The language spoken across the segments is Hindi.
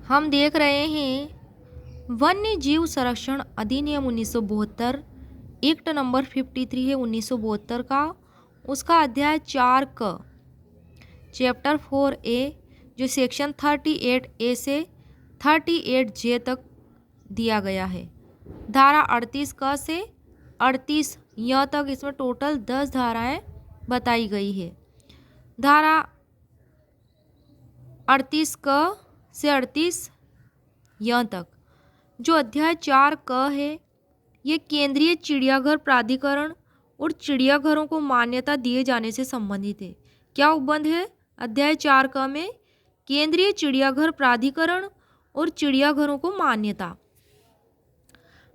हम देख रहे हैं वन्य जीव संरक्षण अधिनियम 1972। एक्ट नंबर 53 है 1972 का। उसका अध्याय 4 क चैप्टर 4A जो सेक्शन 38A से 38J तक दिया गया है। धारा 38 क से 38 य तक इसमें टोटल 10 धाराएं बताई गई है। धारा 38 क से 38 य तक जो अध्याय 4 क है, ये केंद्रीय चिड़ियाघर प्राधिकरण और चिड़ियाघरों को मान्यता दिए जाने से संबंधित है। क्या उपबंध है अध्याय 4 क में? केंद्रीय चिड़ियाघर प्राधिकरण और चिड़ियाघरों को मान्यता।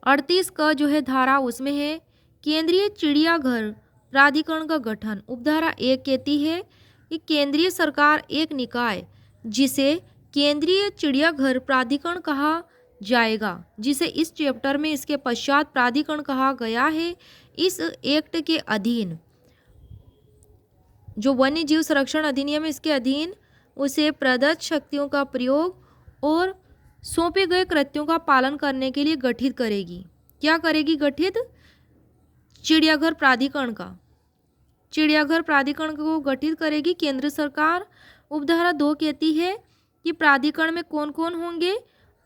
38 क जो है धारा, उसमें है केंद्रीय चिड़ियाघर प्राधिकरण का गठन। उपधारा 1 कहती है कि केंद्रीय सरकार एक निकाय जिसे केंद्रीय चिड़ियाघर प्राधिकरण कहा जाएगा, जिसे इस चैप्टर में इसके पश्चात प्राधिकरण कहा गया है, इस एक्ट के अधीन जो वन्य जीव संरक्षण अधिनियम है, इसके अधीन उसे प्रदत्त शक्तियों का प्रयोग और सौंपे गए कृत्यों का पालन करने के लिए गठित करेगी। क्या करेगी गठित? चिड़ियाघर प्राधिकरण का। चिड़ियाघर प्राधिकरण को गठित करेगी केंद्र सरकार। उपधारा 2 कहती है कि प्राधिकरण में कौन कौन होंगे?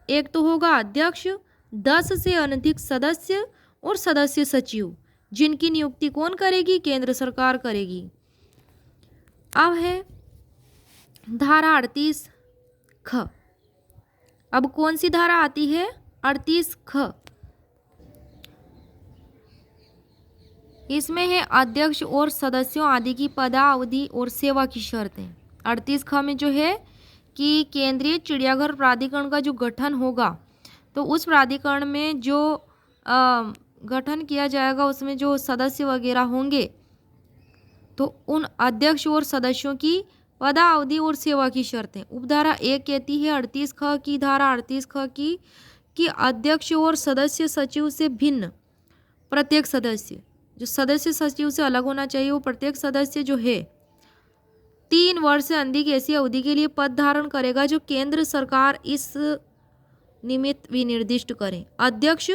एक तो होगा अध्यक्ष, 10 से अधिक सदस्य और सदस्य सचिव, जिनकी नियुक्ति कौन करेगी? केंद्र सरकार करेगी। अब है धारा 38 ख। अब कौन सी धारा आती है? 38 ख। इसमें है अध्यक्ष और सदस्यों आदि की पदावधि और सेवा की शर्तें। 38 ख में जो है कि केंद्रीय चिड़ियाघर प्राधिकरण का जो गठन होगा, तो उस प्राधिकरण में जो गठन किया जाएगा, उसमें जो सदस्य वगैरह होंगे, तो उन अध्यक्ष और सदस्यों की पदावधि और सेवा की शर्तें। उपधारा 1 कहती है 38 ख की, धारा 38 ख की, कि अध्यक्ष और सदस्य सचिव से भिन्न प्रत्येक सदस्य, जो सदस्य सचिव से अलग होना चाहिए, वो प्रत्येक सदस्य जो है 3 वर्ष से अधिक ऐसी अवधि के लिए पद धारण करेगा जो केंद्र सरकार इस निमित्त विनिर्दिष्ट करे। अध्यक्ष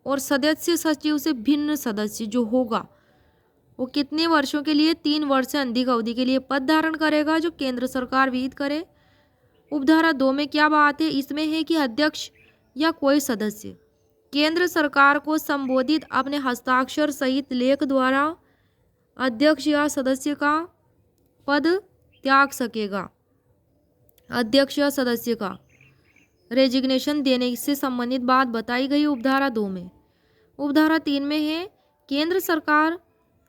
और सदस्य सचिव से भिन्न सदस्य जो होगा, वो कितने वर्षों के लिए? 3 वर्ष से अधिक अवधि के लिए पद धारण करेगा जो केंद्र सरकार विहित करे। उपधारा 2 में क्या बात है? इसमें है कि अध्यक्ष या कोई सदस्य केंद्र सरकार को संबोधित अपने हस्ताक्षर सहित लेख द्वारा अध्यक्ष या सदस्य का पद त्याग सकेगा। अध्यक्ष या सदस्य का रेजिग्नेशन देने से संबंधित बात बताई गई उपधारा 2 में। उपधारा 3 में है केंद्र सरकार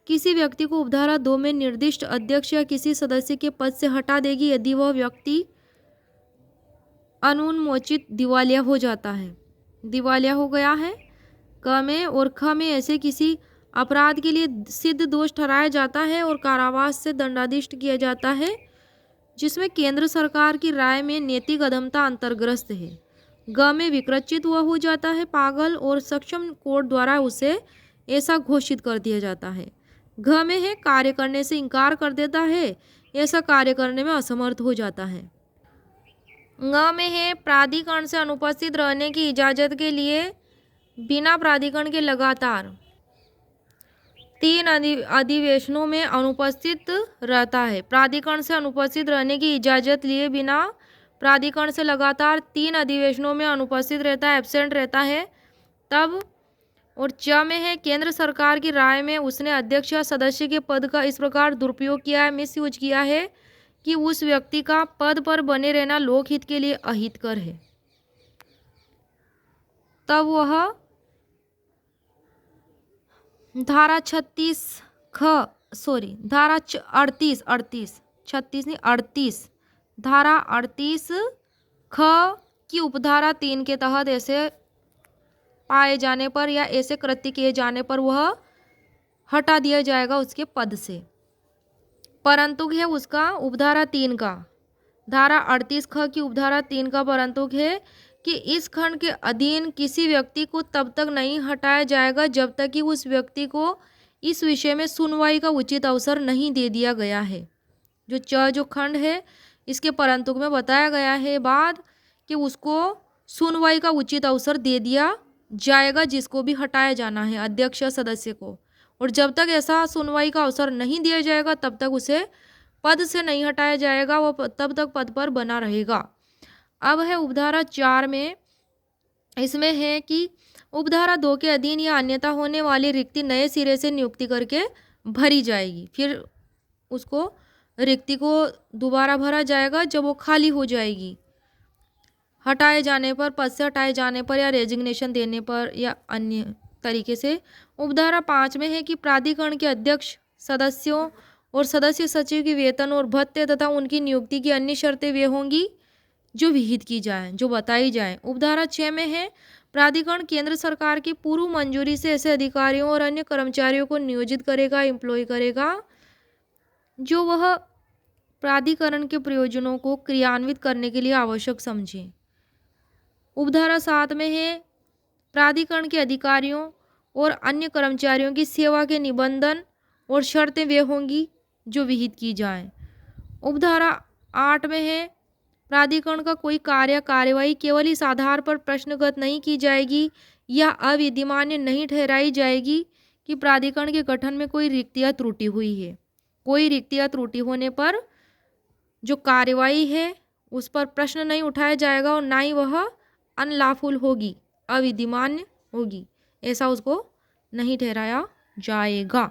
किसी व्यक्ति को उपधारा 2 में निर्दिष्ट अध्यक्ष या किसी सदस्य के पद से हटा देगी यदि वह व्यक्ति अनुन्मोचित दिवालिया हो जाता है, दिवालिया हो गया है। क में और ख में ऐसे किसी अपराध के लिए सिद्ध दोष ठहराया जाता है और कारावास से दंडाधिष्ट किया जाता है जिसमें केंद्र सरकार की राय में नैतिक अधमता अंतर्ग्रस्त है। ग में विकृचित हुआ हो जाता है, पागल और सक्षम कोर्ट द्वारा उसे ऐसा घोषित कर दिया जाता है। घ में है कार्य करने से इनकार कर देता है, ऐसा कार्य करने में असमर्थ हो जाता है। ङ में है प्राधिकरण से अनुपस्थित रहने की इजाजत के लिए बिना प्राधिकरण के लगातार 3 अधिवेशनों में अनुपस्थित रहता है। प्राधिकरण से अनुपस्थित रहने की इजाजत लिए बिना प्राधिकरण से लगातार 3 अधिवेशनों में अनुपस्थित रहता है, एब्सेंट रहता है तब। और च में है केंद्र सरकार की राय में उसने अध्यक्ष या सदस्य के पद का इस प्रकार दुरुपयोग किया है, मिसयूज किया है कि उस व्यक्ति का पद पर बने रहना लोकहित के लिए अहितकर है, तब वह धारा 36 धारा 38 ख की उपधारा 3 के तहत ऐसे पाए जाने पर या ऐसे कृत्य किए जाने पर वह हटा दिया जाएगा उसके पद से। परंतु है उसका उपधारा 3 का, धारा 38 ख की उपधारा 3 का परंतु है कि इस खंड के अधीन किसी व्यक्ति को तब तक नहीं हटाया जाएगा जब तक कि उस व्यक्ति को इस विषय में सुनवाई का उचित अवसर नहीं दे दिया गया है। जो जो खंड है इसके परंतुक में बताया गया है बाद कि उसको सुनवाई का उचित अवसर दे दिया जाएगा जिसको भी हटाया जाना है अध्यक्ष या सदस्य को, और जब तक ऐसा सुनवाई का अवसर नहीं दिया जाएगा तब तक उसे पद से नहीं हटाया जाएगा, वो तब तक पद पर बना रहेगा। अब है उपधारा 4 में, इसमें है कि उपधारा 2 के अधीन या अन्यथा होने वाली रिक्ति नए सिरे से नियुक्ति करके भरी जाएगी। फिर उसको रिक्ति को दोबारा भरा जाएगा जब वो खाली हो जाएगी, हटाए जाने पर, पद से हटाए जाने पर या रेजिग्नेशन देने पर या अन्य तरीके से। उपधारा 5 में है कि प्राधिकरण के अध्यक्ष, सदस्यों और सदस्य सचिव की वेतन और भत्ते तथा उनकी नियुक्ति की अन्य शर्तें वे होंगी जो विहित की जाए, जो बताई जाए। उपधारा 6 में है प्राधिकरण केंद्र सरकार की पूर्व मंजूरी से ऐसे अधिकारियों और अन्य कर्मचारियों को नियोजित करेगा, एम्प्लॉय करेगा जो वह प्राधिकरण के प्रयोजनों को क्रियान्वित करने के लिए आवश्यक समझे। उपधारा 7 में है प्राधिकरण के अधिकारियों और अन्य कर्मचारियों की सेवा के निबंधन और शर्तें वे होंगी जो विहित की जाए। उपधारा 8 में है प्राधिकरण का कोई कार्य कार्यवाही केवल इस आधार पर प्रश्नगत नहीं की जाएगी या अविधिमान्य नहीं ठहराई जाएगी कि प्राधिकरण के गठन में कोई रिक्ति या त्रुटि हुई है। कोई रिक्ति या त्रुटि होने पर जो कार्यवाही है उस पर प्रश्न नहीं उठाया जाएगा और ना ही वह अनलॉफुल होगी, अविधिमान्य होगी, ऐसा उसको नहीं ठहराया जाएगा।